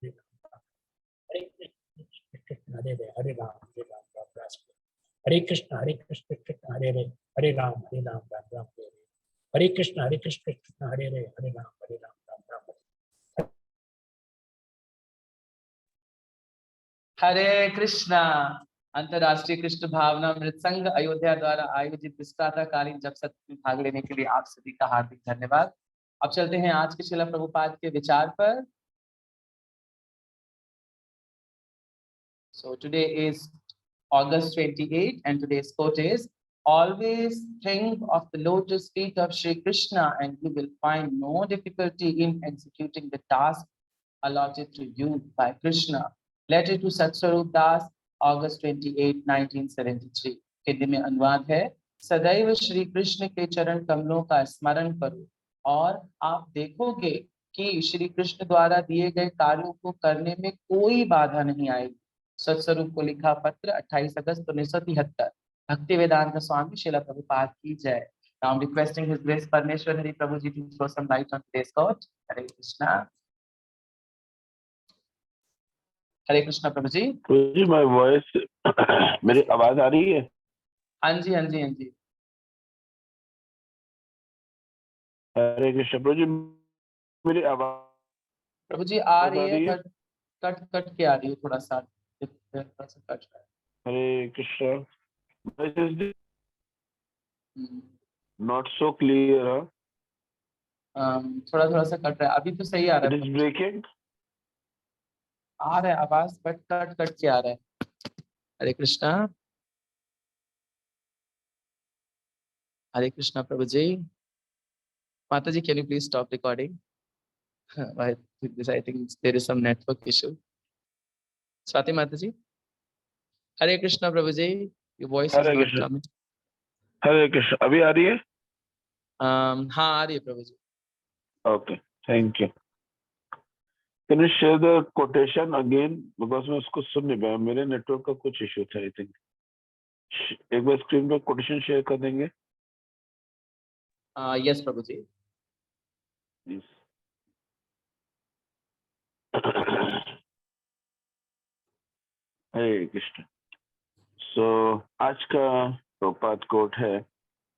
हरे कृष्ण हरे हरे राम राम राम। हरे कृष्ण कृष्ण हरे हरे राम राम राम हरे। हरे कृष्ण कृष्ण हरे हरे राम राम राम। हरे कृष्णा। अंतर्राष्ट्रीय कृष्ण भावना मृत संघ अयोध्या द्वारा आयोजित इस प्रातःकालीन जप सत्र में भाग लेने के लिए आप सभी का हार्दिक धन्यवाद। अब चलते हैं आज के श्रील प्रभुपाद के विचार पर। So today is August 28 and today's quote is, always think of the lotus feet of Shri Krishna and you will find no difficulty in executing the task allotted to you by Krishna. Letter to Satswarup Das, August 28, 1973। Hindi में अनुवाद है, सदैव श्री कृष्ण के चरण कमलों का स्मरण करो और आप देखोगे कि श्री कृष्ण द्वारा दिए गए कार्यों को करने में कोई बाधा नहीं आएगी। सत्स्वरूप को लिखा पत्र 28 अगस्त 1973। भक्ति वेदांत स्वामी श्रील प्रभुपाद की जय। Now I'm requesting His Grace Parmeshwar Hari Prabhuji to throw some light on today's quote. Hare Krishna. Hare Krishna प्रभु जी। जी माय वॉइस मेरी आवाज आ रही है? हाँ जी हाँ जी हाँ जी। हरे कृष्ण प्रभु जी, मेरी आवाज प्रभु जी आ रही है, कट कट कट के आ रही है, थोड़ा सा कट रहा है। हरे कृष्ण, नॉट सो क्लियर। थोड़ा थोड़ा सा कट रहा है, अभी तो सही आ रहा है। इट इज ब्रेकिंग, आ रहा है आवाज बट कट कट के आ रहा है। हरे कृष्णा। हरे कृष्णा प्रभु जी। माता जी, can you please stop recording? I think there is some network issue. Swati माता जी। हरे कृष्णा प्रभु जी, your voice is not coming. हरे कृष्ण, अभी आ रही है? हाँ आ रही है प्रभु जी। Okay, thank you. Can you share the quotation again, because मैं उसको सुन नहीं पाया, मेरे नेटवर्क का कुछ इशू था। आई थिंक एक बार स्क्रीन पर कोटेशन शेयर कर देंगे? यस प्रभु जी। हरे कृष्ण। सो आज का प्रभुपाद कोट है,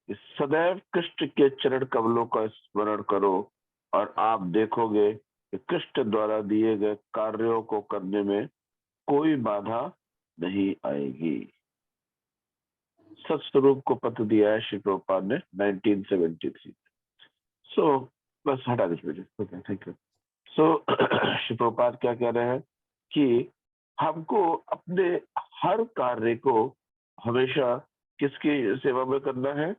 सदैव कृष्ण के चरण कमलों का स्मरण करो और आप देखोगे कि कृष्ण द्वारा दिए गए कार्यों को करने में कोई बाधा नहीं आएगी। सत्स्वरूप को पत्र दिया है श्री प्रभुपाद ने 1973। सो बस हटा दीजिए। Okay, thank you. So Shri Prabhupada क्या कह रहे हैं कि हमको अपने हर कार्य को हमेशा किसकी सेवा में करना है?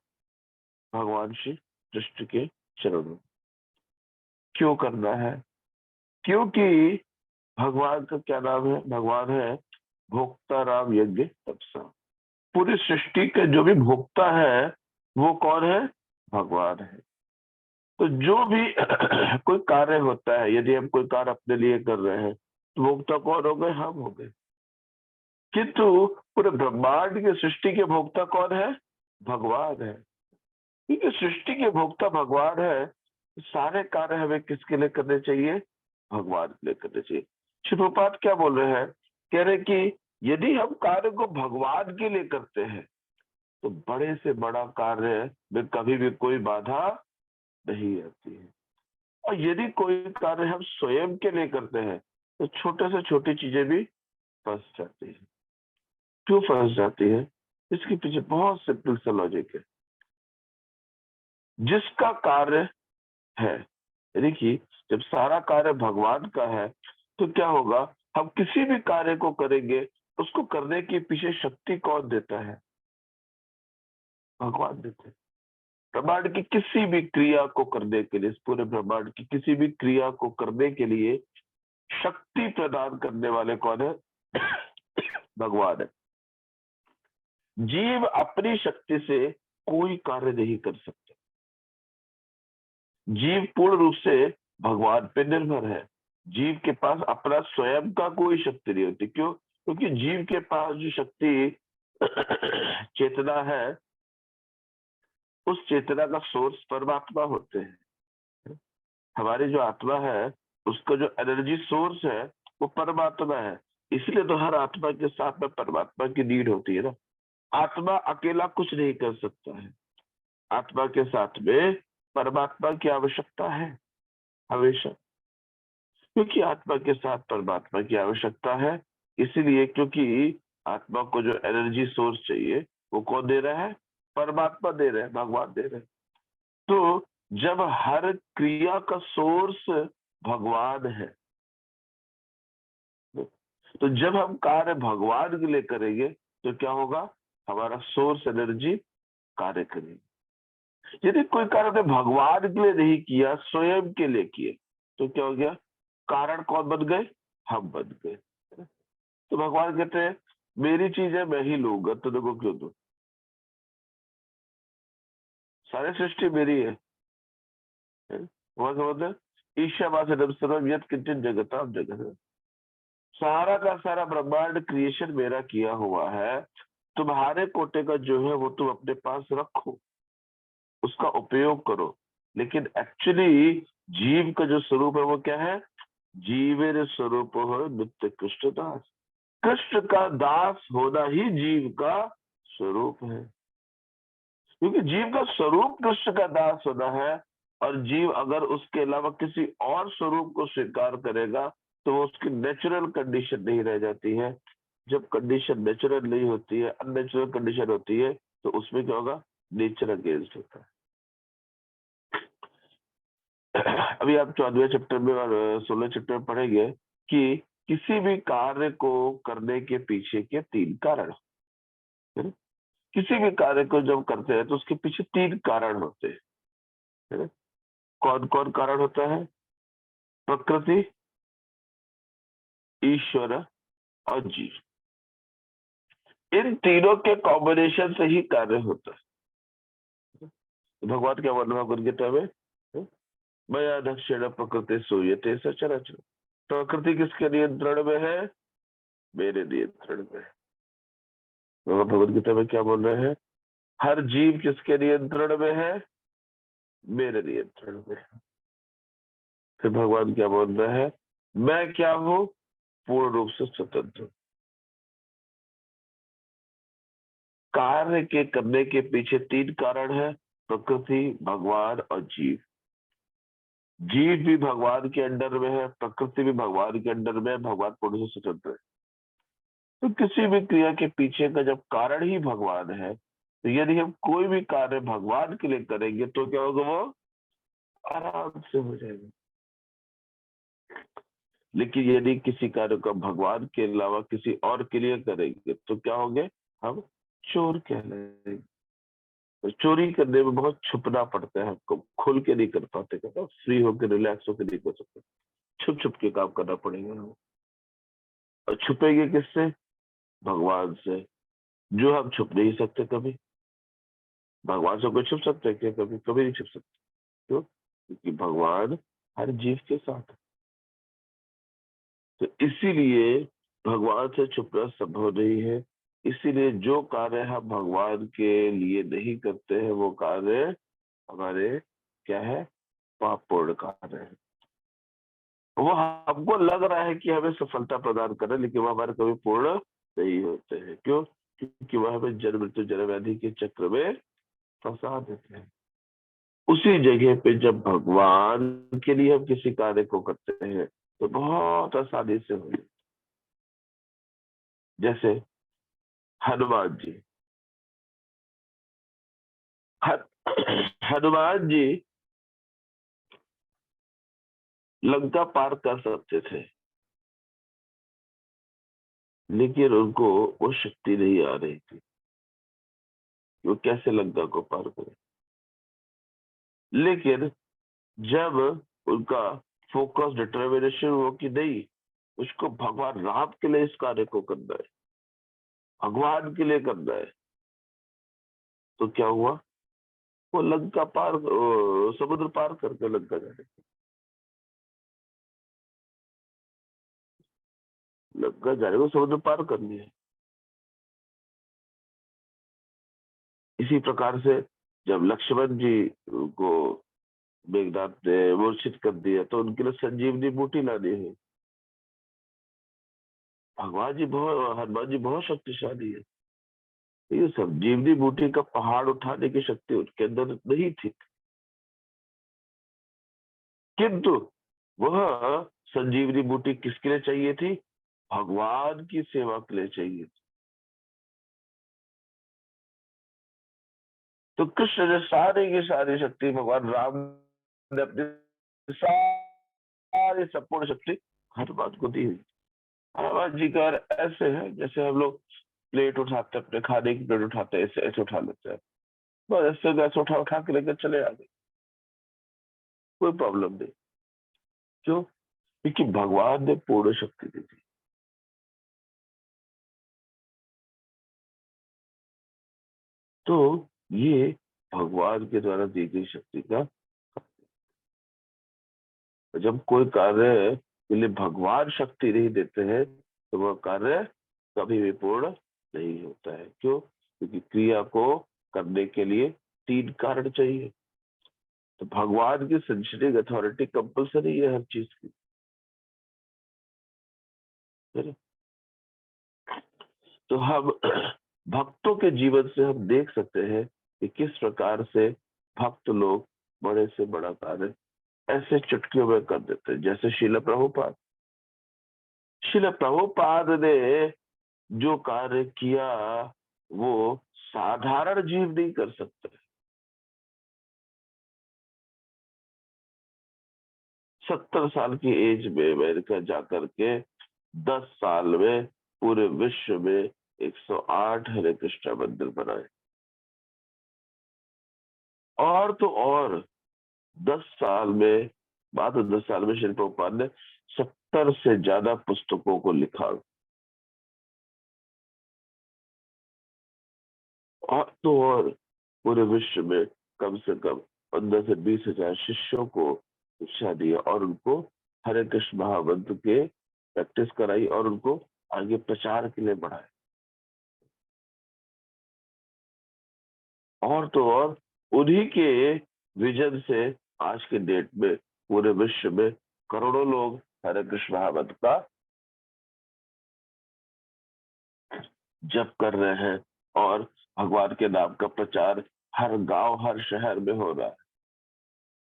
भगवान श्री कृष्ण के चरणों। क्यों करना है? क्योंकि भगवान का क्या नाम है? भगवान है भोक्ता राम यज्ञ तपसा। पूरी सृष्टि के जो भी भोक्ता है वो कौन है? भगवान है। तो जो भी कोई कार्य होता है, यदि हम कोई कार्य अपने लिए कर रहे हैं तो भोक्ता कौन हो गए? हम हो गए। किंतु पूरे ब्रह्मांड की सृष्टि के भोक्ता कौन है? भगवान है। क्योंकि सृष्टि के भोक्ता भगवान है, सारे कार्य हमें किसके लिए करने चाहिए? भगवान के लिए करने चाहिए। श्री प्रभुपाद क्या बोल रहे हैं? कह रहे कि यदि हम कार्य को भगवान के लिए करते हैं तो बड़े से बड़ा कार्य में कभी भी कोई बाधा नहीं आती है। और यदि कोई कार्य हम स्वयं के लिए करते हैं तो छोटे से छोटी चीजें भी फंस जाती है। क्यों फंस जाती है? इसके पीछे बहुत सिंपल सा लॉजिक है। जिसका कार्य है, देखिए जब सारा कार्य भगवान का है तो क्या होगा? हम किसी भी कार्य को करेंगे, उसको करने के पीछे शक्ति कौन देता है? भगवान देते हैं। ब्रह्मांड की किसी भी क्रिया को करने के लिए, इस पूरे ब्रह्मांड की किसी भी क्रिया को करने के लिए शक्ति प्रदान करने वाले कौन है? भगवान है। जीव अपनी शक्ति से कोई कार्य नहीं कर सकता। जीव पूर्ण रूप से भगवान पे निर्भर है। जीव के पास अपना स्वयं का कोई शक्ति नहीं होती। क्यों? क्योंकि जीव के पास जो शक्ति चेतना है, उस चेतना का सोर्स परमात्मा होते हैं। हमारी जो आत्मा है उसका जो एनर्जी सोर्स है वो परमात्मा है। इसलिए तो हर आत्मा के साथ में परमात्मा की नीड होती है ना। आत्मा अकेला कुछ नहीं कर सकता है, आत्मा के साथ में परमात्मा की आवश्यकता है हमेशा, क्योंकि आत्मा के साथ परमात्मा की आवश्यकता है। इसीलिए क्योंकि आत्मा को जो एनर्जी सोर्स चाहिए वो कौन दे रहा है? परमात्मा दे रहे हैं, भगवान दे रहे हैं। तो जब हर क्रिया का सोर्स भगवान है, तो जब हम कार्य भगवान के लिए करेंगे तो क्या होगा? हमारा सोर्स एनर्जी कार्य करेगी। यदि कोई कार्य ने भगवान के लिए नहीं किया, स्वयं के लिए किए, तो क्या हो गया? कारण कौन बन गए? हम बन गए। तो भगवान कहते हैं मेरी चीज है, मैं ही लूंगा, तो देखो क्यों दो, सारी सृष्टि मेरी है। भगवान समझते ईशावास्यम सर्वम यत् किंचित जगताम जगत, सारा का सारा ब्रह्मांड क्रिएशन मेरा किया हुआ है। तुम्हारे कोटे का जो है वो तुम अपने पास रखो, उसका उपयोग करो। लेकिन एक्चुअली जीव का जो स्वरूप है वो क्या है? जीवेर स्वरूप हो नित्य कृष्ण दास। कृष्ण का दास होना ही जीव का स्वरूप है, क्योंकि जीव का स्वरूप कृष्ण का दास होना है। और जीव अगर उसके अलावा किसी और स्वरूप को स्वीकार करेगा तो वो उसकी नेचुरल कंडीशन नहीं रह जाती है। जब कंडीशन नेचुरल नहीं होती है, अननेचुरल कंडीशन होती है, तो उसमें क्या होगा? नेचर अगेंस्ट होता है। अभी आप 14वें चैप्टर में और 16वें चैप्टर में पढ़ेंगे कि किसी भी कार्य को करने के पीछे के 3 कारण है ना? किसी भी कार्य को जब करते हैं तो उसके पीछे 3 कारण होते हैं, है ना? कौन कौन कारण होता है? प्रकृति, ईश्वर और जीव। इन तीनों के कॉम्बिनेशन से ही कार्य होता है। भगवान क्या बोल रहे हैं भगवद गीता में? मया दक्षिण प्रकृति सूयते सचराचर। प्रकृति किसके नियंत्रण में है? मेरे नियंत्रण में है। भगवद गीता में क्या बोल रहे हैं? हर जीव किसके नियंत्रण में है? मेरे नियंत्रण में है। फिर भगवान क्या बोल रहे हैं? मैं क्या हूं? पूर्ण रूप से स्वतंत्र। कार्य के करने के पीछे 3 कारण है, प्रकृति, भगवान और जीव। जीव भी भगवान के अंडर में है, प्रकृति भी भगवान के अंडर में है, भगवान पूर्ण से स्वतंत्र है। तो किसी भी क्रिया के पीछे का जब कारण ही भगवान है, तो यदि हम कोई भी कार्य भगवान के लिए करेंगे तो क्या होगा? वो आराम से हो जाएगा। लेकिन यदि किसी कार्य को भगवान के अलावा किसी और के लिए करेंगे तो क्या होंगे? हम चोर कहलाएंगे। तो चोरी करने में बहुत छुपना पड़ता है, हमको खुल के नहीं कर पाते, फ्री होकर रिलैक्स होकर नहीं कर सकते, छुप छुप के काम करना पड़ेगा हम। और छुपेंगे किससे? भगवान से, जो हम छुप नहीं सकते कभी। भगवान से कोई छुप सकते हैं क्या? कभी कभी नहीं छुप सकते। क्यों? क्योंकि भगवान हर जीव के साथ है। तो इसीलिए भगवान से छुपना संभव नहीं है। इसीलिए जो कार्य हम भगवान के लिए नहीं करते हैं वो कार्य हमारे क्या है? पापपूर्ण कार्य है। वो हमको लग रहा है कि हमें सफलता प्रदान कर रहे हैं, लेकिन वो हमारे कभी पूर्ण नहीं होते हैं। क्यों? क्योंकि वह हमें जन्म मृत्यु जन्म व्याधि के चक्र में फंसा देते हैं। उसी जगह पे जब भगवान के लिए हम किसी कार्य को करते हैं तो बहुत आसानी से हो जाता है। जैसे हनुमान जी, हनुमान जी लंका पार कर सकते थे, लेकिन उनको वो शक्ति नहीं आ रही थी, वो कैसे लंका को पार करे। लेकिन जब उनका फोकस डिटर्मिनेशन हो कि नहीं, उसको भगवान राम के लिए इस कार्य को करना है, भगवान के लिए करना है, तो क्या हुआ? वो लंका पार, समुद्र पार करके लंका जाने, लंका जाने को समुद्र पार करनी है। इसी प्रकार से जब लक्ष्मण जी को मेघनाथ ने मूर्छित कर दिया तो उनके लिए संजीवनी बूटी लानी है। भगवान जी बहुत, हनुमान जी बहुत शक्तिशाली है। ये सब जीवनी बूटी का पहाड़ उठाने की शक्ति उनके अंदर नहीं थी, किंतु वह संजीवनी बूटी किसके लिए चाहिए थी? भगवान की सेवा के लिए चाहिए थी। तो कृष्ण ने सारी की सारी शक्ति, भगवान राम ने अपनी सारी संपूर्ण शक्ति हनुमान को दी हुई। हनुमान जी का ऐसे है जैसे हम लोग प्लेट उठाते, अपने खाने की प्लेट उठाते हैं, ऐसे ऐसे उठा लेते हैं, बस ऐसे ऐसे उठा उठा के लेकर चले आगे, कोई प्रॉब्लम नहीं। क्यों? क्योंकि भगवान ने पूर्ण शक्ति दी थी। तो ये भगवान के द्वारा दी गई शक्ति का, जब कोई कार्य के लिए भगवान शक्ति नहीं देते हैं तो वह कार्य कभी भी पूर्ण नहीं होता है। क्यों? क्योंकि क्रिया को करने के लिए 3 कारण चाहिए। तो भगवान की संशयिक अथॉरिटी कंपल्सरी है हर चीज की, है ना? तो हम भक्तों के जीवन से हम देख सकते हैं कि किस प्रकार से भक्त लोग बड़े से बड़ा कार्य ऐसे चुटकियों में कर देते हैं। जैसे श्रील प्रभुपाद ने जो कार्य किया वो साधारण जीव नहीं कर सकते। 70 साल की एज में अमेरिका जाकर के 10 साल में पूरे विश्व में 108 हरे कृष्ण मंदिर बनाए। और तो और 10 साल में, मात्र 10 साल में श्री प्रभुपाद ने 70 से ज्यादा पुस्तकों को लिखा। और तो और पूरे विश्व में कम से कम 15 से 20 हजार शिष्यों को शिक्षा दी और उनको हरे कृष्ण महामंत्र के प्रैक्टिस कराई और उनको आगे प्रचार के लिए बढ़ाए। और तो और उन्हीं के विजन से आज के डेट में पूरे विश्व में करोड़ों लोग हरे कृष्ण महामंत्र का जप कर रहे हैं और भगवान के नाम का प्रचार हर गांव हर शहर में हो रहा है।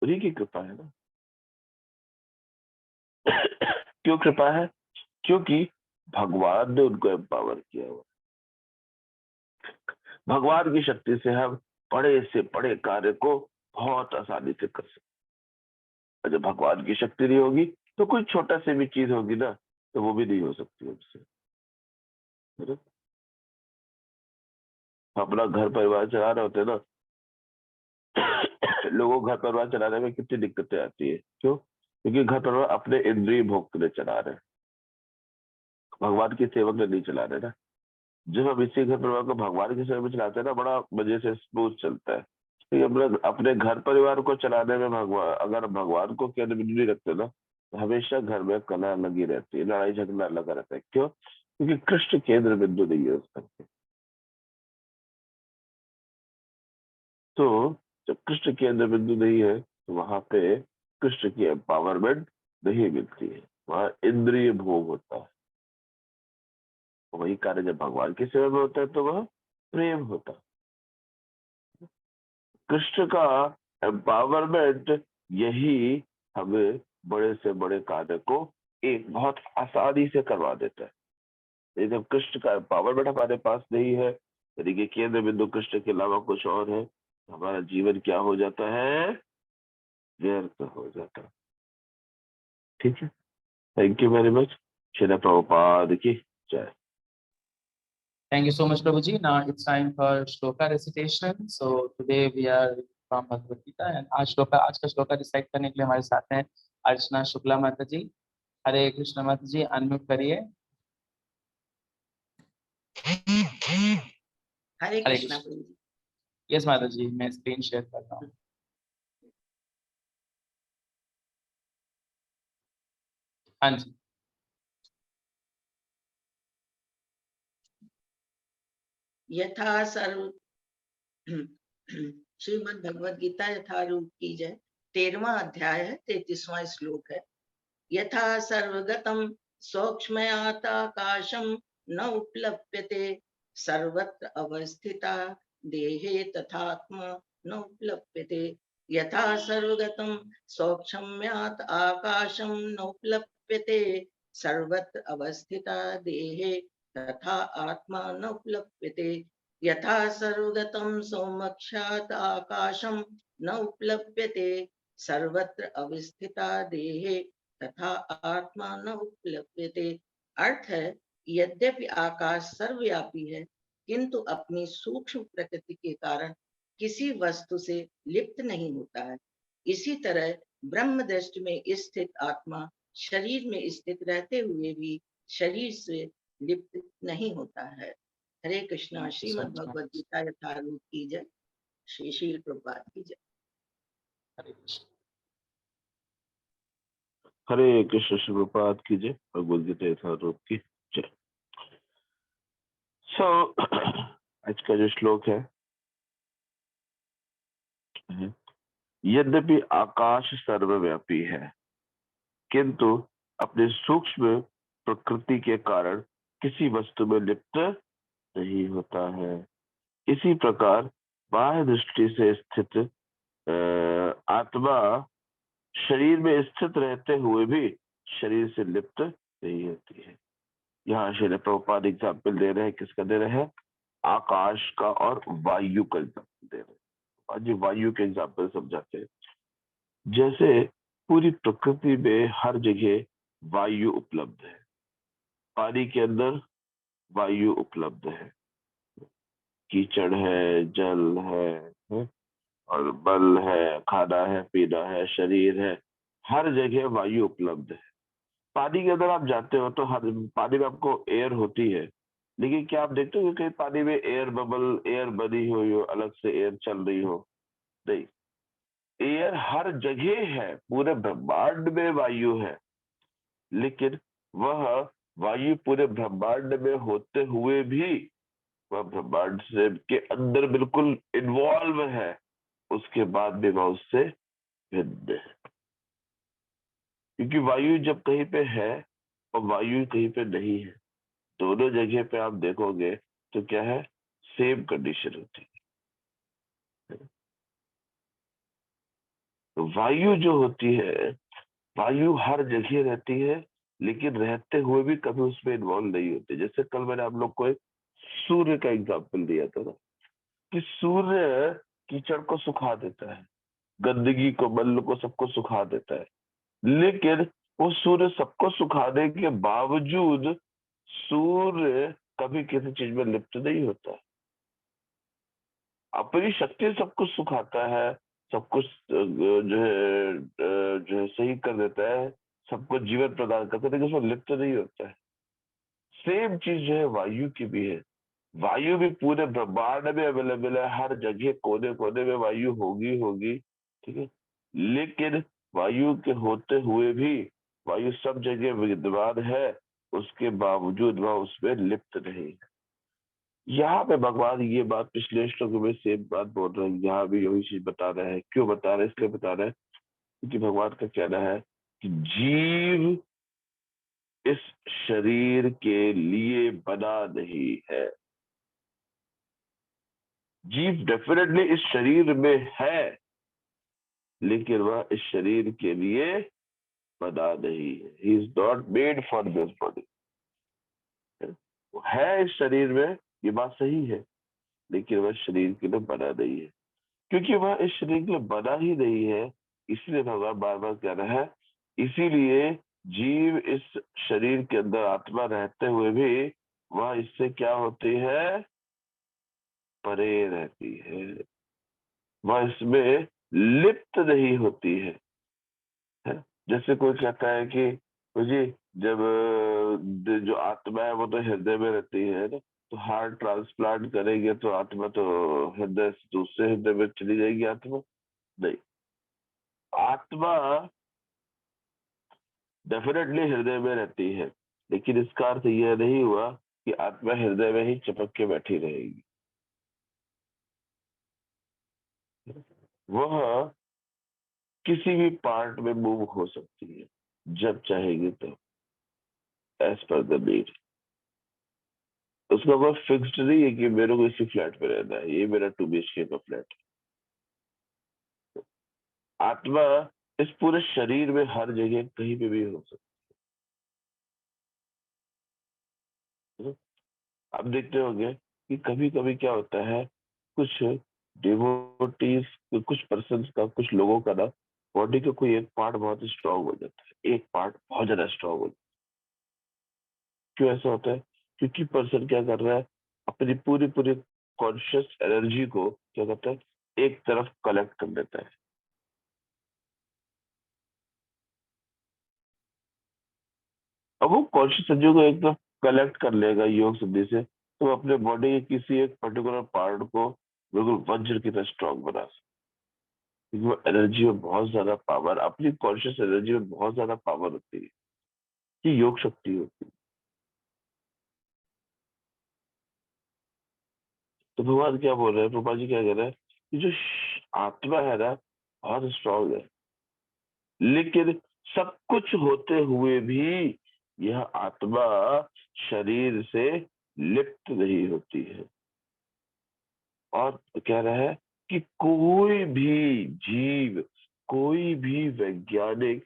उन्हीं की कृपा है ना। क्यों कृपा है? क्योंकि भगवान ने उनको एम्पावर किया हुआ। भगवान की शक्ति से हम बड़े से बड़े कार्य को बहुत आसानी से कर सकते हैं। जब भगवान की शक्ति नहीं होगी तो कोई छोटा सी भी चीज होगी ना तो वो भी नहीं हो सकती हमसे। अपना घर परिवार चला रहे होते हैं ना, लोगों को घर परिवार चलाने में कितनी दिक्कतें आती है। क्यों? क्योंकि घर परिवार अपने इंद्रिय भोग के लिए चला रहे हैं, भगवान की सेवा के लिए नहीं चला रहे ना। जब हम इसी घर परिवार को भगवान की सेवा में चलाते हैं ना, बड़ा मजे से स्मूथ चलता है। तो अपने घर परिवार को चलाने में भगवान, अगर भगवान को केंद्र बिंदु नहीं रखते ना तो हमेशा घर में कलह लगी रहती है, लड़ाई झगड़ा लगा रहता है। क्यों? क्योंकि कृष्ण केंद्र बिंदु नहीं है उस घर पे। तो जब कृष्ण केंद्र बिंदु नहीं है तो वहां पे कृष्ण की एम्पावरमेंट नहीं मिलती है, वहां इंद्रिय भोग होता है। वही कार्य जब भगवान की सेवा में होता है तो वह प्रेम होता है। कृष्ण का एम्पावरमेंट यही हमें बड़े से बड़े कार्य को एक बहुत आसानी से करवा देता है। लेकिन जब कृष्ण का एम्पावरमेंट हमारे पास नहीं है, यानी कि केंद्र बिंदु कृष्ण के अलावा कुछ और है, तो हमारा जीवन क्या हो जाता है? व्यर्थ हो जाता है। ठीक है, thank you very much. Srila Prabhupada की जय। Thank you so much, Prabhuji. Now it's time for shloka recitation. So today we are from Bhagavad Gita and आज का श्लोका रिसाइट करने के लिए हमारे साथ हैं अर्चना शुक्ला माता जी। हरे कृष्ण माता जी, अनम्यूट करिए। हरे कृष्णा प्रभु जी। यस माता जी, मैं स्क्रीन शेयर कर रहा हूँ। हाँ जी। यथा सर्व श्रीमद् भगवद गीता यथारूप की जय। 13वां अध्याय है, 33वां श्लोक है। यथा सर्वगतम सौक्ष्म्याताकाशं न उपलभ्यते सर्वत्र अवस्थिता देहे तथात्मा न उपलभ्यते यथा सर्वगतं सौक्ष्म्यात् आकाशं न उपलभ्यते सर्वत्र अवस्थिता देहे तथा आत्मा न उपलभ्यते यथा सर्वगतं सौमक्षात् आकाशं न उपलभ्यते सर्वत्र अवस्थिता देहे तथा आत्मा न उपलभ्यते। अर्थ है, यद्यपि आकाश सर्वव्यापी है किंतु अपनी सूक्ष्म प्रकृति के कारण किसी वस्तु से लिप्त नहीं होता है। इसी तरह ब्रह्म दृष्टि में स्थित आत्मा शरीर में स्थित रहते हुए भी शरीर से लिप्त नहीं होता है। हरे Krishna. Thank you so Shrimad much, Bhagavad Maharaj. Gita यथारूप की जय। श्री शील प्रभुपाद की जय। Hare Krishna. हरे कृष्ण श्री प्रभुपाद की जय, भगवद गीता यथारूप की जय। सो आज का जो श्लोक है, यद्यपि आकाश सर्वव्यापी है किंतु अपने सूक्ष्म प्रकृति के कारण किसी वस्तु में लिप्त नहीं होता है। इसी प्रकार बाह्य दृष्टि से स्थित आत्मा शरीर में स्थित रहते हुए भी शरीर से लिप्त नहीं होती है। यहाँ श्रील प्रभुपाद एग्जाम्पल दे रहे हैं, किसका दे रहे हैं? आकाश का और वायु का एग्जाम्पल दे रहे हैं। आज वायु के एग्जाम्पल समझाते हैं। जैसे पूरी प्रकृति में हर जगह वायु उपलब्ध है, पानी के अंदर वायु उपलब्ध है, कीचड़ है, जल है और बल है, खाना है, पीना है, शरीर है, हर जगह वायु उपलब्ध है। पानी के अंदर आप जाते हो तो हर पानी में आपको एयर होती है, लेकिन क्या आप देखते हो कि कहीं पानी में एयर बबल, एयर बनी हुई हो, अलग से एयर चल रही हो? नहीं, एयर हर जगह है, पूरे ब्रह्मांड में वायु है, लेकिन वह वायु पूरे ब्रह्मांड में होते हुए भी वह ब्रह्मांड से के अंदर बिल्कुल इन्वॉल्व है, उसके बाद भी वह उससे भिन्न है। क्योंकि वायु जब कहीं पे है और वायु कहीं पे नहीं है, दोनों जगह पे आप देखोगे तो क्या है, सेम कंडीशन होती है। तो वायु जो होती है, वायु हर जगह रहती है, लेकिन रहते हुए भी कभी उसमें इन्वॉल्व नहीं होते। जैसे कल मैंने आप लोग को एक सूर्य का एग्जाम्पल दिया था ना, कि सूर्य कीचड़ को सुखा देता है, गंदगी को, मल को, सबको सुखा देता है, लेकिन वो सूर्य सबको सुखाने के बावजूद सूर्य कभी किसी चीज में लिप्त नहीं होता। अपनी शक्ति सब कुछ सुखाता है, सब कुछ जो है सही कर देता है, सबको जीवन प्रदान करता है, लेकिन उसमें लिप्त नहीं होता है। सेम चीज जो है वायु की भी है। वायु भी पूरे ब्रह्मांड में अवेलेबल है, हर जगह कोने कोने में वायु होगी होगी, ठीक है, लेकिन वायु के होते हुए भी वायु सब जगह विद्यमान है, उसके बावजूद वह उसमें लिप्त नहीं है। यहाँ पे भगवान ये बात पिछले श्लोक में सेम बात बोल रहे हैं, यहाँ भी यही चीज बता रहे हैं। क्यों बता रहे हैं? इसलिए बता रहे हैं क्योंकि भगवान का कहना है कि जीव इस शरीर के लिए बना नहीं है। जीव डेफिनेटली इस शरीर में है, लेकिन वह इस शरीर के लिए बना नहीं है। He is not made for this body. वो है इस शरीर में, ये बात सही है, लेकिन वह शरीर के लिए बना नहीं है। क्योंकि वह इस शरीर के लिए बना ही नहीं है, इसलिए भगवान बार बार कह रहा है, इसीलिए जीव इस शरीर के अंदर आत्मा रहते हुए भी वह इससे क्या होती है, परे रहती है, वह इसमें लिप्त नहीं होती है? जैसे कोई कहता है कि जी जब जो आत्मा है वो तो हृदय में रहती है ना, तो हार्ट ट्रांसप्लांट करेंगे तो आत्मा तो हृदय से दूसरे हृदय में चली जाएगी आत्मा? नहीं, आत्मा डेफिनेटली हृदय में रहती है, लेकिन इसका अर्थ यह नहीं हुआ कि आत्मा हृदय में ही चिपक के बैठी रहेगी। वह किसी भी पार्ट में मूव हो सकती है जब चाहेगी तब। As per the need. उसका कोई फिक्स्ड नहीं है कि मेरे को इसी फ्लैट में रहना है, ये मेरा 2 BHK का फ्लैट है। आत्मा इस पूरे शरीर में हर जगह कहीं पे भी हो सकती है। आप देखते होंगे कि कभी कभी क्या होता है, कुछ डिवोटीज, कुछ पर्सन्स का, कुछ लोगों का ना बॉडी का कोई एक पार्ट बहुत स्ट्रांग हो जाता है, एक पार्ट बहुत ज्यादा स्ट्रांग हो जाता है। क्यों ऐसा होता है? क्योंकि पर्सन क्या कर रहा है, अपनी पूरी पूरी कॉन्शियस एनर्जी को क्या करता है, एक तरफ कलेक्ट कर लेता है। अब वो कॉन्शियस एनर्जी को एक तरफ कलेक्ट कर लेगा योग सिद्धि से, तो वो अपने बॉडी के किसी एक पर्टिकुलर पार्ट को बिल्कुल वज्र की तरह स्ट्रांग बना सकता है। क्योंकि वो एनर्जी में बहुत ज्यादा पावर, अपनी कॉन्शियस एनर्जी में बहुत ज्यादा पावर होती है, ये योग शक्ति होती है। तो भगवान क्या बोल रहे हैं, रूपा जी क्या कह रहे हैं कि जो आत्मा है ना बहुत स्ट्रांग है, लेकिन सब कुछ होते हुए भी यह आत्मा शरीर से लिप्त नहीं होती है। और कह रहा है कि कोई भी जीव, कोई भी वैज्ञानिक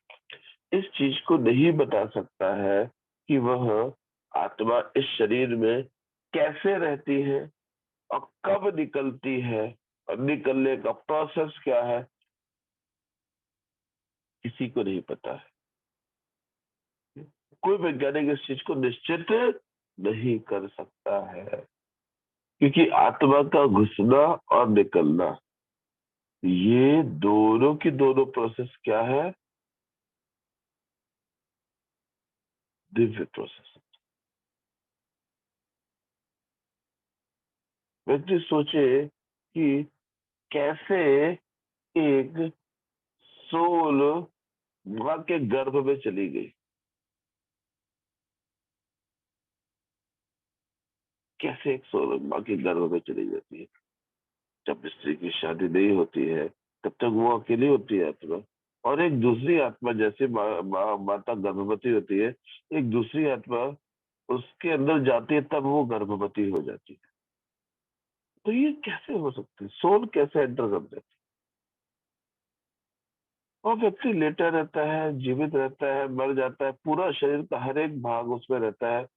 इस चीज को नहीं बता सकता है कि वह आत्मा इस शरीर में कैसे रहती है और कब निकलती है, और निकलने का प्रोसेस क्या है, किसी को नहीं पता है। कोई वैज्ञानिक इस चीज को निश्चित नहीं कर सकता है, क्योंकि आत्मा का घुसना और निकलना, ये दोनों की दोनों प्रोसेस क्या है, दिव्य प्रोसेस। व्यक्ति सोचे कि कैसे एक सोल मां के गर्भ में चली गई, कैसे एक सोल मां के गर्भ में चली जाती है। जब स्त्री की शादी नहीं होती है तब तक वो अकेली होती है आत्मा, और एक दूसरी आत्मा जैसे माता गर्भवती होती है, एक दूसरी आत्मा उसके अंदर जाती है, तब वो गर्भवती हो जाती है। तो ये कैसे हो सकता है, सोल कैसे एंटर कर जाती है? और व्यक्ति लेटा रहता है, जीवित रहता है, मर जाता है, पूरा शरीर का हर एक भाग उसमें रहता है,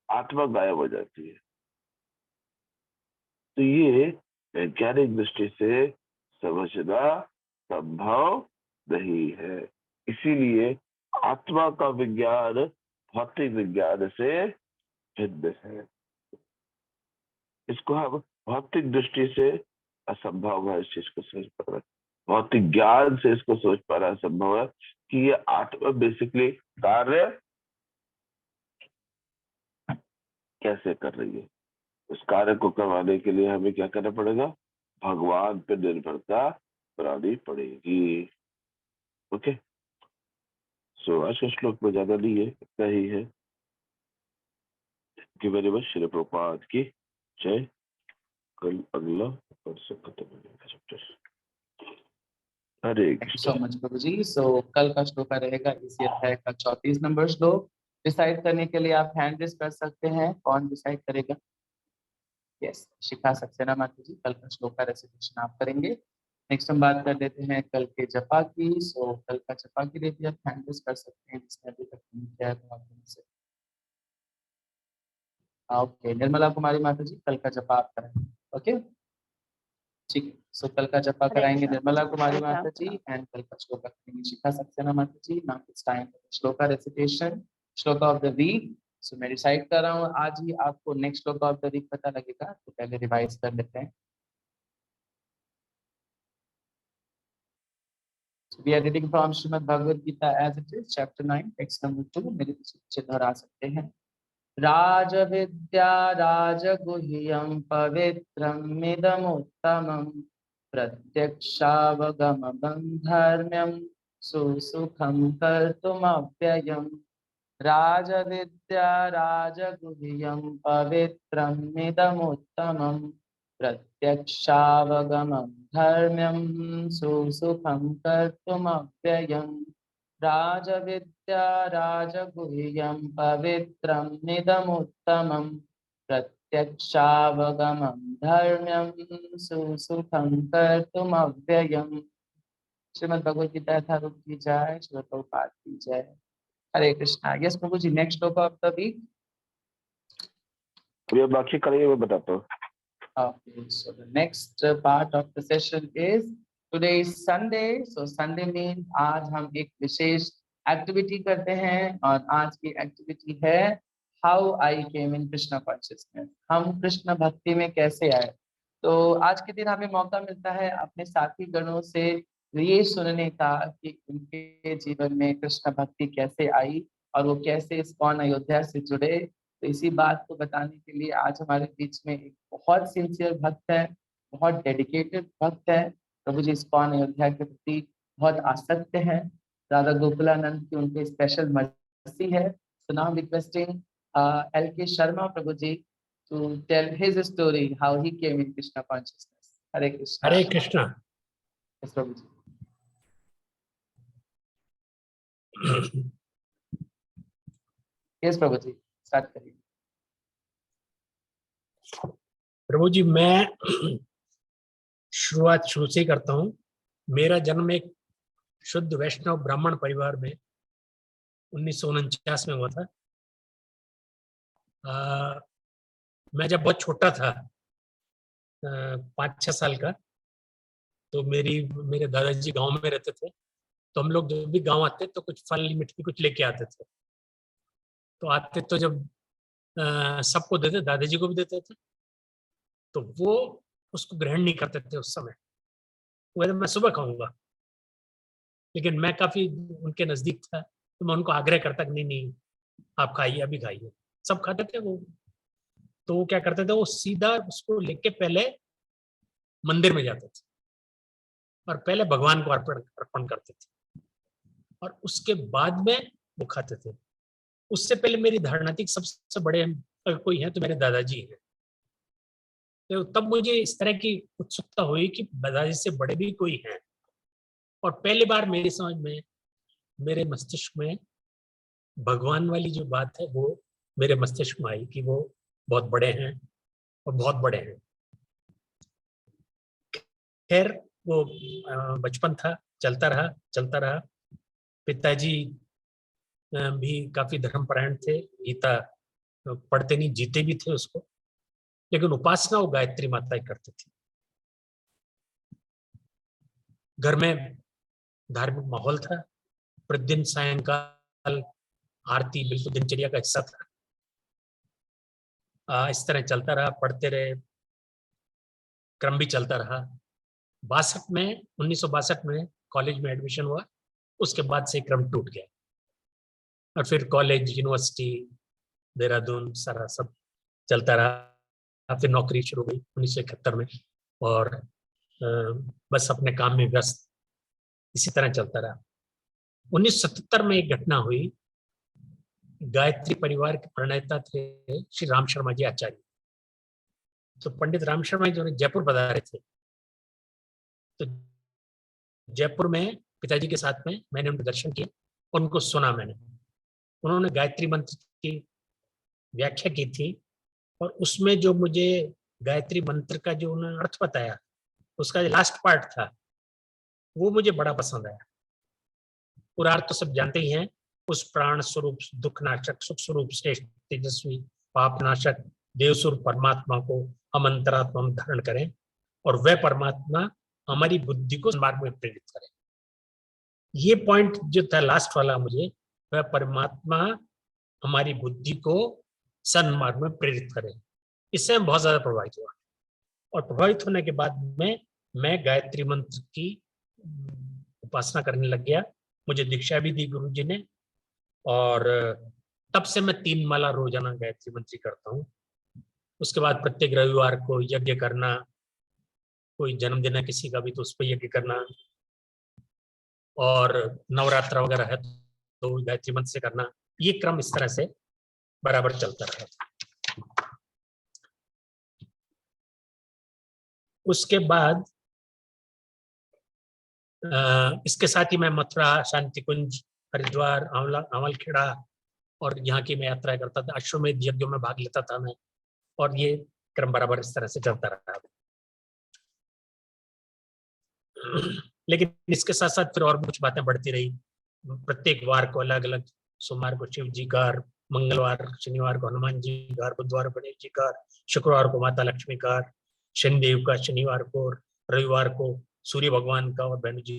आत्मा गायब हो जाती है। तो ये वैज्ञानिक दृष्टि से समझना संभव नहीं है। इसीलिए आत्मा का विज्ञान भौतिक विज्ञान से भिन्न है। इसको हम भौतिक दृष्टि से असंभव है, इस चीज को समझ पा रहे हैं। भौतिक ज्ञान से इसको सोच पाना असंभव है कि ये आत्मा बेसिकली कार्य कैसे कर रही है। उस कार्य को करवाने के लिए हमें क्या करना पड़ेगा, भगवान पर निर्भरता बनानी पड़ेगी। ओके, सो आज का श्लोक में ज्यादा नहीं है, इतना ही है। कि वेरी मच, श्री प्रभुपाद की जय। कल अगला परसों खत्म हो जाएगा chapter. Hare thank you so Krishna. Much प्रभु जी। सो कल का श्लोक रहेगा इसी अध्याय का 34 नंबर श्लोक। डिसाइड करने के लिए आप हैंड रेज कर सकते हैं, कौन डिसाइड करेगा? यस, शिखा सक्सेना माता जी कल का श्लोक का रेसिटेशन आप करेंगे। नेक्स्ट हम बात कर लेते हैं कल के जपा की। सो कल का जपा के लिए भी आप हैंड रेज कर सकते हैं, जिसने अभी तक नहीं किया है तो आप से। ओके, निर्मला कुमारी माता जी कल का जपा आप करेंगे। ओके ठीक है, सो कल का जपा हरे कराएंगे कृष्ण। निर्मला कुमारी हरे माता जी, राम। एंड कल का श्लोका करेंगे शिखा सक्सेना माता जी। Now it's time for shloka recitation, shloka of the week. So मैं डिसाइड कर रहा हूँ आज ही आपको next shloka of the week पता लगेगा, तो पहले रिवाइज कर लेते हैं। So we are reading from Srimad Bhagavad Gita as it is, chapter 9, text number 2. मेरे पीछे दोहरा सकते हैं। राज विद्या राजगुह्यं पवित्रमिदमुत्तमं प्रत्यक्षावगमनं धर्म्यं सुसुखं कर्तुमव्ययम्। राजविद्या राजगुह्यं पवित्रमिदमुत्तमं प्रत्यक्षावगमं धर्म्यं सुसुखं कर्तुमव्ययम्। राजविद्या राजगुह्यं पवित्रं निदमुत्तमं प्रत्यक्षावगमं धर्म्यं सुसुखं कर्तुमव्ययम्। श्रीमद् भगवद गीता यथारूप की जय, श्रीमद् प्रभुपाद की जय। हरे कृष्णा। यस प्रभु जी, नेक्स्ट श्लोक ऑफ द वीक। ये बाकी करेंगे, मैं बताता हूँ। Okay, so the next part of the session is today is Sunday. So Sunday means आज हम एक विशेष एक्टिविटी करते हैं और आज की एक्टिविटी है How I came in Krishna consciousness। हम कृष्ण भक्ति में कैसे आए। तो आज के दिन हमें मौका मिलता है अपने साथी गणों से ये सुनने का कि उनके जीवन में कृष्ण भक्ति कैसे आई और वो कैसे इस्कॉन अयोध्या से जुड़े। तो इसी बात को बताने के लिए आज हमारे बीच में एक बहुत सिंसियर भक्त है, बहुत डेडिकेटेड भक्त है, प्रभु जी इस्कॉन अयोध्या के प्रति बहुत आसक्त है, राधा गोकुलानंद की उनके स्पेशल मर्सी है। So now requesting LK Sharma Prabhu ji to tell his story how he came in Krishna consciousness. Hare Krishna. Hare Krishna. Yes, Prabhu ji. Yes Prabhu ji, start करिए। प्रभु जी, मैं शुरुआत शुरू से ही करता हूँ। मेरा जन्म एक शुद्ध वैष्णव ब्राह्मण परिवार में 1949 में हुआ था। मैं जब बहुत छोटा था, 5-6 साल का, तो मेरे दादाजी गांव में रहते थे। तो हम लोग जब भी गांव आते तो कुछ फल मिट्टी कुछ लेके आते थे। तो आते तो जब सबको देते, दादाजी को भी देते थे, तो वो उसको ग्रहण नहीं करते थे उस समय। वो मैं सुबह खाऊंगा, लेकिन मैं काफी उनके नजदीक था, तो मैं उनको आग्रह करता कि नहीं नहीं आप खाइए, अभी खाइए। सब खाते थे वो। तो वो क्या करते थे, वो सीधा उसको लेके पहले मंदिर में जाते थे और पहले भगवान को अर्पण करते थे और उसके बाद में वो खाते थे। उससे पहले मेरी धारणा थी सबसे बड़े अगर कोई है तो मेरे दादाजी हैं। तो तब मुझे इस तरह की उत्सुकता हुई कि दादाजी से बड़े भी कोई हैं। और पहली बार मेरी समझ में, मेरे मस्तिष्क में भगवान वाली जो बात है वो मेरे मस्तिष्क में आई कि वो बहुत बड़े हैं और बहुत बड़े हैं। खैर वो बचपन था, चलता रहा। पिताजी भी काफी धर्मपरायण थे, गीता पढ़ते नहीं, जीते भी थे उसको, लेकिन उपासना वो गायत्री माता ही करते थे। घर में धार्मिक माहौल था, प्रतिदिन सायंकाल आरती बिल्कुल दिनचर्या का हिस्सा था। इस तरह चलता रहा, पढ़ते रहे, क्रम भी चलता रहा। 1962 में कॉलेज में एडमिशन हुआ, उसके बाद से क्रम टूट गया और फिर कॉलेज, यूनिवर्सिटी, देहरादून सारा सब चलता रहा। फिर नौकरी शुरू हुई 1971 में और बस अपने काम में व्यस्त, इसी तरह चलता रहा। 1977 में एक घटना हुई। गायत्री परिवार के प्रणेता थे श्री राम शर्मा जी आचार्य। तो पंडित राम शर्मा जी जो जयपुर पधारे थे, तो जयपुर में पिताजी के साथ में मैंने उनके दर्शन किए, उनको सुना मैंने। उन्होंने गायत्री मंत्र की व्याख्या की थी और उसमें जो मुझे गायत्री मंत्र का जो उन्होंने अर्थ बताया, उसका जो लास्ट पार्ट था वो मुझे बड़ा पसंद आया। पूरा अर्थ तो सब जानते ही हैं, उस प्राण स्वरूप, दुख नाशक, सुख स्वरूप, श्रेष्ठ, तेजस्वी, पाप नाशक देवस्वरूप परमात्मा को हम अंतरात्मा में धारण करें और वह परमात्मा हमारी बुद्धि को मार्ग में प्रेरित करे। ये पॉइंट जो था लास्ट वाला, मुझे वह परमात्मा हमारी बुद्धि को सन्मार्ग में प्रेरित करे, इससे मैं बहुत ज्यादा प्रभावित हुआ। और प्रभावित होने के बाद में मैं गायत्री मंत्र की उपासना करने लग गया। मुझे दीक्षा भी दी गुरुजी ने और तब से मैं 3 माला रोजाना गायत्री मंत्र करता हूँ। उसके बाद प्रत्येक रविवार को यज्ञ करना, कोई जन्मदिन है किसी का भी तो उस पर यज्ञ करना, और नवरात्र वगैरह है तो गायत्री मंत्र से करना। ये क्रम इस तरह से बराबर चलता रहा। उसके बाद इसके साथ ही मैं मथुरा शांति कुंज हरिद्वार, आंवलखेड़ा और यहाँ की मैं यात्रा करता था, अश्वमेध यज्ञों में भाग लेता था मैं, और ये क्रम बराबर इस तरह से चलता रहा। लेकिन इसके साथ साथ फिर और कुछ बातें बढ़ती रही। प्रत्येक वार को अलग अलग, सोमवार को शिव जी का, मंगलवार शनिवार को हनुमान जी का, बुधवार को गणेश जी का, शुक्रवार को माता लक्ष्मी का, शनिदेव का, शनिवार को, रविवार को सूर्य भगवान का और बहनु जी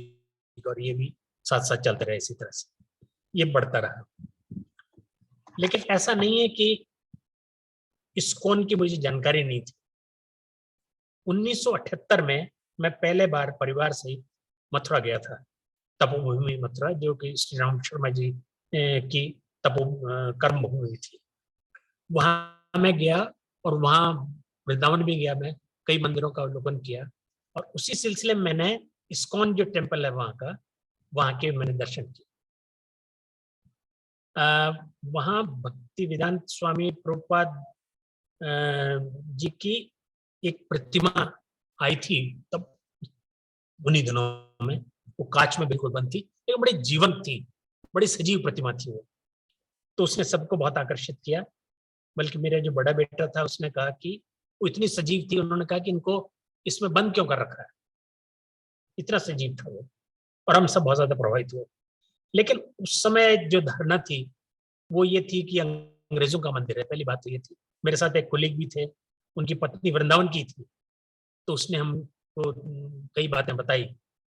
का, और ये भी साथ साथ चलते रहे इसी तरह से, ये बढ़ता रहा। लेकिन ऐसा नहीं है कि इस्कॉन की मुझे जानकारी नहीं थी। 1978 में मैं पहले बार परिवार सहित मथुरा गया था, तपोभूमि मथुरा, जो कि श्री राम शर्मा जी की तपो कर्म भूमि थी। वहां मैं गया और वहां वृंदावन भी गया, मैं कई मंदिरों का अवलोकन किया, और उसी सिलसिले में मैंने इस्कॉन जो टेम्पल है वहां का, वहां के मैंने दर्शन किए। वहां भक्ति वेदांत स्वामी प्रभुपाद जी की एक प्रतिमा आई थी तब, उन्हीं दिनों में। वो कांच में बिल्कुल बंद थी, लेकिन बड़ी जीवंत थी, बड़ी सजीव प्रतिमा थी वो। तो उसने सबको बहुत आकर्षित किया। बल्कि मेरा जो बड़ा बेटा था उसने कहा कि वो इतनी सजीव थी, उन्होंने कहा कि इनको इसमें बंद क्यों कर रखा है, इतना सजीव था वो। और हम सब बहुत ज्यादा प्रभावित हुए। लेकिन उस समय जो धारणा थी वो ये थी कि अंग्रेजों का मंदिर है, पहली बात तो ये थी। मेरे साथ एक कोलीग भी थे, उनकी पत्नी वृंदावन की थी, तो उसने हमको कई बातें बताई।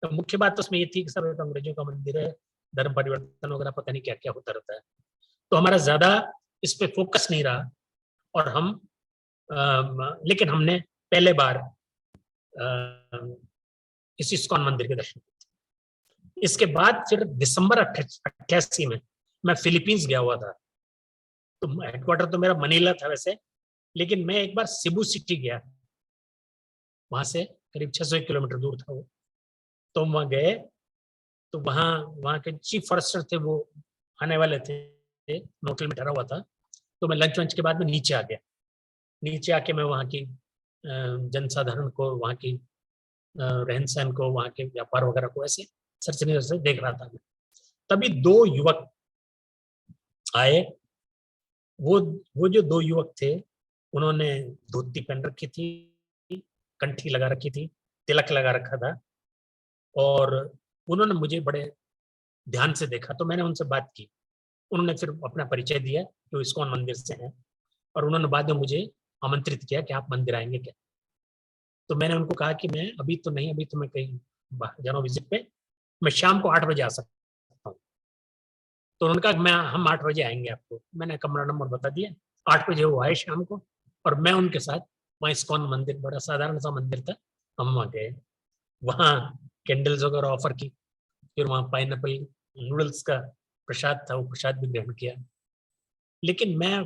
तो मुख्य बात तो उसमें ये थी कि सर तो अंग्रेजों का मंदिर है, धर्म परिवर्तन वगैरह पता नहीं क्या क्या होता रहता है। तो हमारा ज्यादा इस पे फोकस नहीं रहा, और हम लेकिन हमने पहले बार इस इस्कॉन मंदिर के दर्शन किए। इसके बाद फिर दिसंबर 88 में मैं फिलीपींस गया हुआ था। तो हेडक्वार्टर तो मेरा मनीला था वैसे, लेकिन मैं एक बार सिबू सिटी गया, वहां से करीब 600 किलोमीटर दूर था वो। तो वहां गए, तो वहां के चीफ फॉरेस्टर थे, वो आने वाले थे, मैं होटल में ठहरा हुआ था। तो मैं लंच वंच के बाद में नीचे आ गया। नीचे आके मैं वहाँ की जनसाधारण को, वहाँ की रहन सहन को, वहाँ के व्यापार वगैरह को ऐसे सरसरी से देख रहा था। तभी दो युवक आए। वो जो दो युवक थे, उन्होंने धोती पहन रखी थी, कंठी लगा रखी थी, तिलक लगा रखा था, और उन्होंने मुझे बड़े ध्यान से देखा। तो मैंने उनसे बात की। उन्होंने फिर अपना परिचय दिया कि वो इस्कॉन मंदिर से हैं, और उन्होंने बाद में मुझे आमंत्रित किया कि आप मंदिर आएंगे क्या। तो मैंने उनको कहा कि मैं अभी तो नहीं, अभी तो मैं कहीं बाहर जा रहा हूँ विजिट पे, मैं शाम को 8 बजे आ सकता हूँ। तो उन्होंने कहा हम 8 बजे आएंगे आपको। मैंने कमरा नंबर बता दिया। 8 बजे वो आए शाम को, और मैं उनके साथ वहाँ इस्कॉन मंदिर, बड़ा साधारण सा मंदिर था, हम वहाँ गए। वहाँ कैंडल्स वगैरह ऑफर की, फिर वहाँ पाइनएप्पल नूडल्स का प्रसाद था, वो प्रसाद भी ग्रहण किया। लेकिन मैं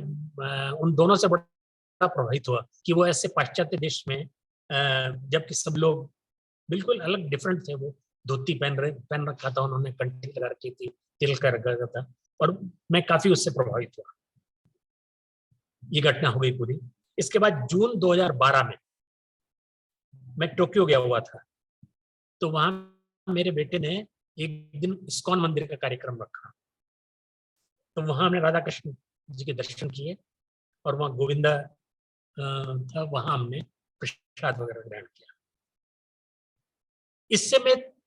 उन दोनों से बड़ा प्रभावित हुआ कि वो ऐसे पाश्चात्य देश में, जबकि सब लोग बिल्कुल अलग डिफरेंट थे। वो धोती पहन रखा था उन्होंने, कंठी लगा रखी थी, तिल का रखा था, और मैं काफी उससे प्रभावित हुआ। ये घटना हो गई पूरी। इसके बाद जून 2012 में मैं टोक्यो गया हुआ था। तो वहां मेरे बेटे ने एक दिन इस्कॉन मंदिर का कार्यक्रम रखा। तो वहां हमने राधा कृष्ण जी के दर्शन किए, और वहां गोविंदा था, वहां हमने प्रसाद वगैरह ग्रहण किया। इससे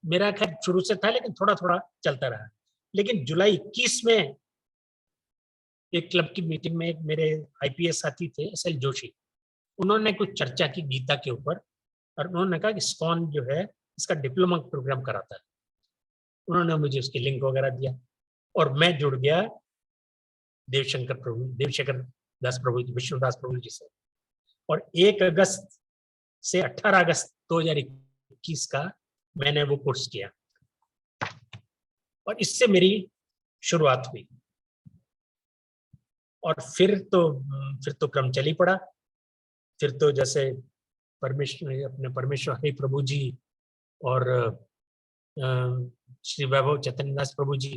मेरा खैर शुरू से था, लेकिन थोड़ा थोड़ा चलता रहा। लेकिन जुलाई 21 में एक क्लब की मीटिंग में एक मेरे आईपीएस साथी थे, एसएल जोशी, उन्होंने कुछ चर्चा की गीता के ऊपर, और उन्होंने कहा कि इस्कॉन जो है इसका डिप्लोमा प्रोग्राम कराता है। उन्होंने मुझे उसकी लिंक वगैरह दिया, और मैं जुड़ गया देवशंकर दास प्रभु जी, विष्णुदास प्रभु जी से। और 1 अगस्त से 18 अगस्त 2021 का मैंने वो कोर्स किया, और इससे मेरी शुरुआत हुई। और फिर तो क्रम चल ही पड़ा। फिर तो जैसे परमेश्वर हरि प्रभु जी और श्री वैभव चैतन्य दास प्रभु जी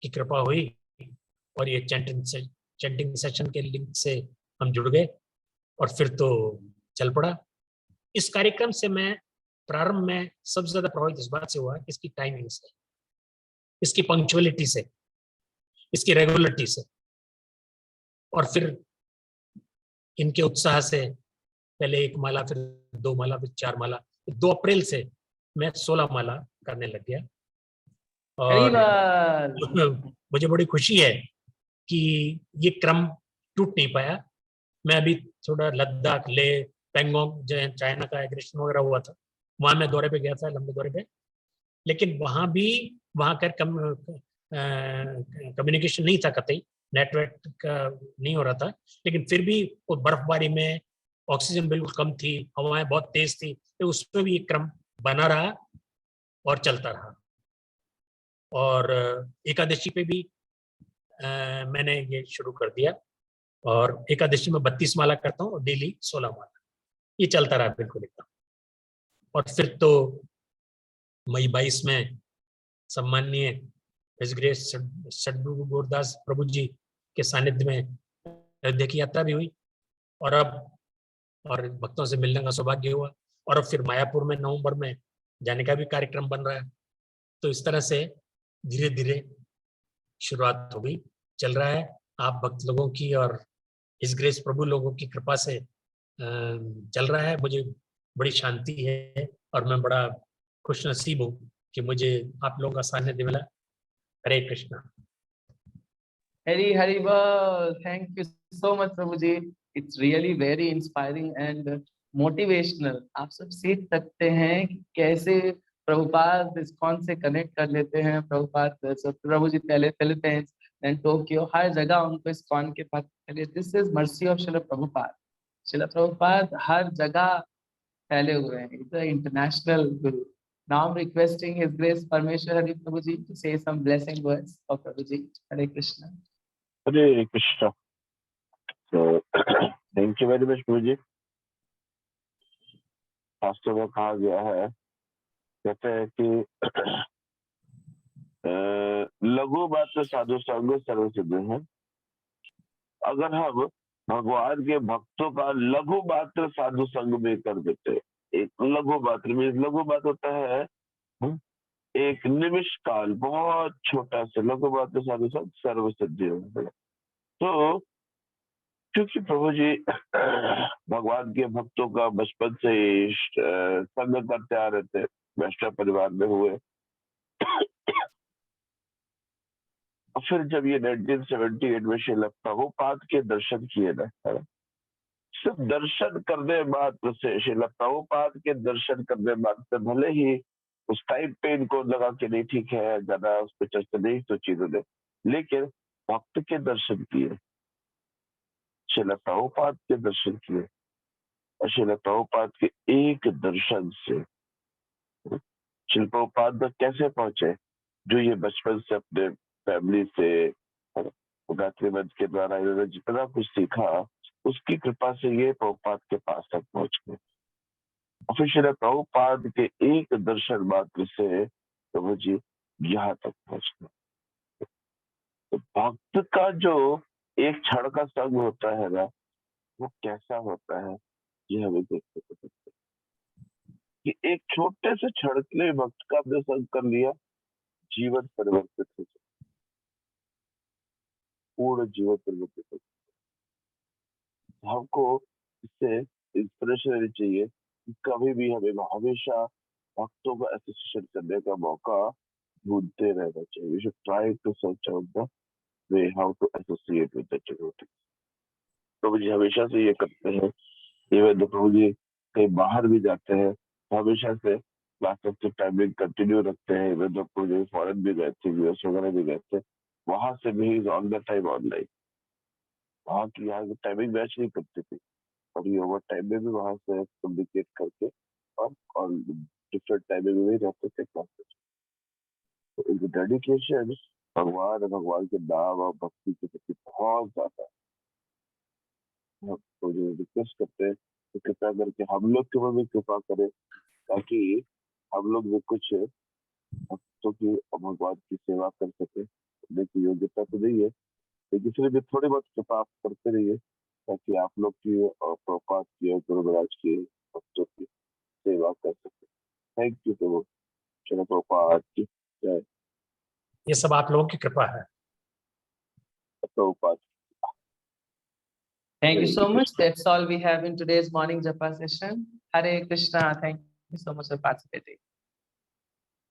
की कृपा हुई, और ये चैंटिंग सेशन के लिंक से हम जुड़ गए, और फिर तो चल पड़ा। इस कार्यक्रम से मैं प्रारंभ में सबसे ज्यादा प्रभावित इस बात से हुआ, इसकी टाइमिंग से, इसकी पंक्चुअलिटी से। इसकी रेगुलरिटी से। और फिर इनके उत्साह से पहले 1 माला, फिर 2 माला, फिर 4 माला, 2 अप्रैल से मैं 16 माला करने लग गया। और हरिवाल। मुझे बड़ी खुशी है कि ये क्रम टूट नहीं पाया। मैं अभी थोड़ा लद्दाख, लेह, पेंगोंग, जो चाइना का एग्रेशन वगैरह हुआ था, वहां मैं दौरे पे गया था, लंबे दौरे पे। लेकिन वहां का कम्युनिकेशन नहीं था कतई, नेटवर्क का नहीं हो रहा था। लेकिन फिर भी वो बर्फबारी में ऑक्सीजन बिल्कुल कम थी, हवाएं बहुत तेज थी, तो उसमें भी एक क्रम बना रहा और चलता रहा। और एकादशी पे भी मैंने ये शुरू कर दिया, और एकादशी में 32 माला करता हूँ और डेली 16 माला। ये चलता रहा बिल्कुल एकदम। और फिर तो मई 22 में सम्माननीय हिज ग्रेस सद्गुरु गुरुदास प्रभु जी के सानिध्य में अयोध्या की यात्रा भी हुई, और भक्तों से मिलने का सौभाग्य हुआ। और अब फिर मायापुर में नवंबर में जाने का भी कार्यक्रम बन रहा है। तो इस तरह से धीरे धीरे शुरुआत हो गई, चल रहा है। आप भक्त लोगों की और हिज ग्रेस प्रभु लोगों की कृपा से चल रहा है। मुझे बड़ी शांति है और मैं बड़ा खुश नसीब हूँ कि मुझे आप लोगों का सानिध्य मिला। हरे Krishna. Hari Hari Bol. Thank you so much, Prabhuji. It's really very inspiring and motivational. आप सब सीख सकते हैं कि कैसे प्रभुपाद इस्कॉन से कनेक्ट कर लेते हैं। प्रभुपाद प्रभुजी पहले फिलीपींस, देन टोक्यो, हर जगह उनको इस्कॉन के पास फैले। दिस इज मर्सी ऑफ शिला प्रभुपाद। शिला प्रभुपाद हर जगह फैले हुए हैं। It's international Guru. Now I'm requesting His Grace Parmeshwar Hari Prabhuji to say some blessing words for Prabhuji. Hare Krishna. Hare Krishna. तो थैंक यू वेरी मच प्रभु जी। शास्त्र में कहा गया है, कहते हैं कि लघु मात्र साधु संग सर्व सिद्ध है। अगर हम भगवान के भक्तों का लघु मात्र साधु संग में कर देते, एक लघु मात्र में, लघु मात्र होता है एक निमिष काल, बहुत छोटा सा लघु मात्र साधु संग सर्व सिद्धि है। तो क्योंकि प्रभु जी भगवान के भक्तों का बचपन से ही संग करते आ रहे थे, वैष्णव परिवार में हुए। और फिर जब ये 1978 में श्रील प्रभुपाद के दर्शन किए ना, सिर्फ दर्शन करने मात्र से, श्रील प्रभुपाद के दर्शन करने मात्र से, भले ही उस टाइम पे इनको लगा कि नहीं ठीक है, ज्यादा उस पर चर्चा नहीं तो चीजों ने, लेकिन भक्त के दर्शन किए, श्रील प्रभुपाद के दर्शन किए। और श्रील प्रभुपाद के एक दर्शन से श्रील प्रभुपाद तक कैसे पहुंचे, जो ये बचपन से अपने फैमिली से गायत्री मंत्र के द्वारा इन्होंने जितना कुछ सीखा, उसकी कृपा से ये प्रभुपाद के पास तक पहुंच गए। और फिर श्रील प्रभुपाद के एक दर्शन मात्र से प्रभु जी यहाँ तक पहुंच गए। तो भक्त का जो एक क्षण का संग होता है ना, वो कैसा होता है, ये हमें देखते सकते कि एक छोटे से क्षण के लिए भक्त का अपने संग कर लिया, जीवन परिवर्तित हो जाए, पूर्ण जीवन परिवर्तित हो जाए। हमको इससे इंस्पिरेशन लेनी चाहिए कि कभी भी हमें हमेशा भक्तों का एसोसिएशन करने का मौका ढूंढते रहना चाहिए। We should try to search out the way how to associate with the devotees। प्रभु जी हमेशा से ये करते हैं। इवन प्रभु जी कहीं बाहर भी जाते हैं, हमेशा से क्लासेस की टाइमिंग कंटिन्यू रखते हैं। इवन तो प्रभु जी फॉरेन भी गए थे, यूएस वगैरह भी गए थे, वहां से भी ऑल द टाइम ऑनलाइन। वहाँ की यहाँ की टाइमिंग मैच नहीं करती थी, और ये ओवर टाइम में भी वहां से कम्युनिकेट करके और डिफरेंट टाइमिंग में भी रहते थे क्लासेस। तो इनकी डेडिकेशन भगवान के नाम और भक्ति के प्रति बहुत ज्यादा है। हम तो जो रिक्वेस्ट करते हैं कि कृपया करके हम लोग के ऊपर भी कृपा करें, ताकि हम लोग भी कुछ भक्तों की और भगवान की सेवा कर सके। देखिए योग्यता तो नहीं है, लेकिन फिर भी थोड़ी बहुत कृपा आप करते रहिए, ताकि आप लोग की और प्रभुपाद की और गुरु महाराज की भक्तों की सेवा कर सके। थैंक यू प्रभु। चलो प्रभुपाद की जय। ये सब आप लोगों की कृपा है। Prabhupada. Thank you Hare so much. Krishna. That's all we have in today's morning Japa session. Hare Krishna. Thank you so much for participating.